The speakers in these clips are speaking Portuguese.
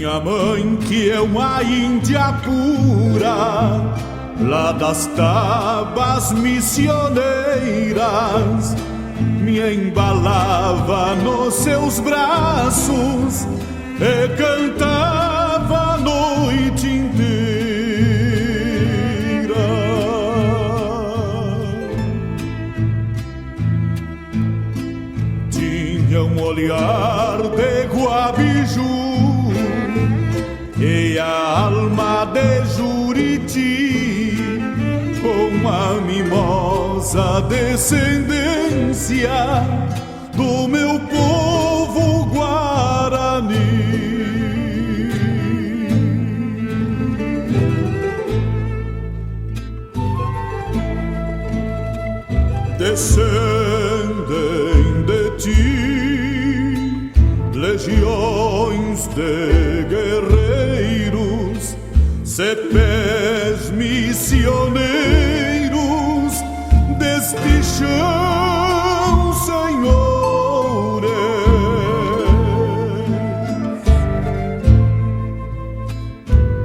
Minha mãe, que é uma índia pura, lá das tabas missioneiras, me embalava nos seus braços e cantava a noite inteira. Tinha um olhar de guabiju e a alma de Juriti, com a mimosa descendência do meu povo guarani. Descendem de ti legiões de guerreiros, cepés missioneiros deste chão, senhores.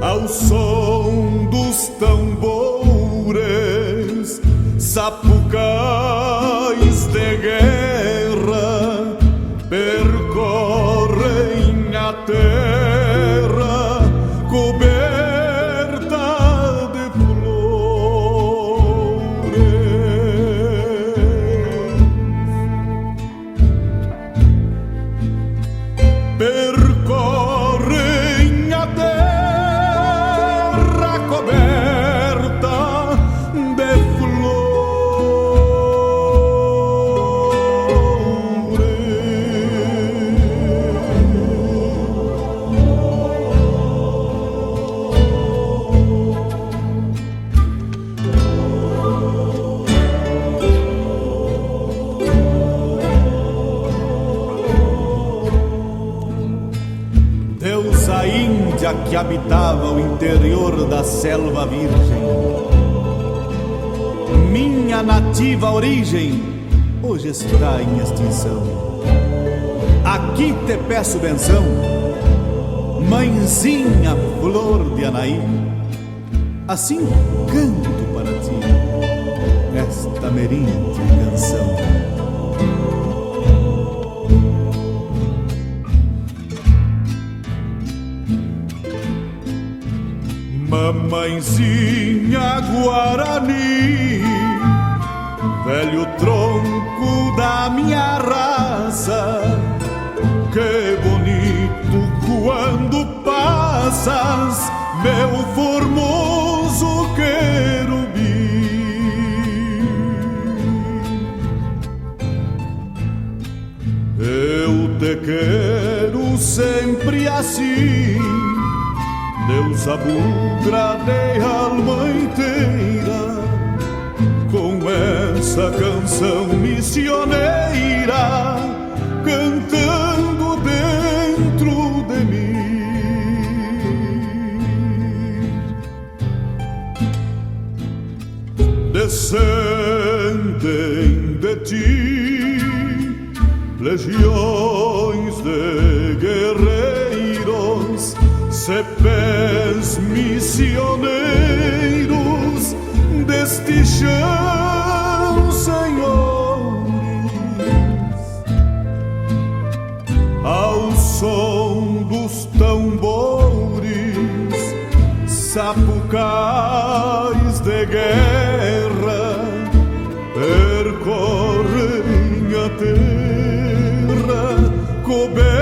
Ao som dos tambores, sapucais de guerra percorrem a terra coberta de flores. Percorrem a terra coberta de flores. Deusa índia que habitava o interior da selva virgem, minha nativa origem hoje está em extinção. Aqui te peço benção, mãezinha flor de Anaí, assim canto para ti esta merente canção. Mamãezinha Guarani, velho tronco da minha raça, que bonito quando passas, meu formoso querubim. Eu te quero sempre assim, deusa bugra de alma inteira, com essa canção missioneira cantando dentro de mim. Descendem de ti legiões de guerreiros, cepés missioneiros deste chão, senhores. Ao som dos tambores, sapucais de guerra percorrem a terra coberta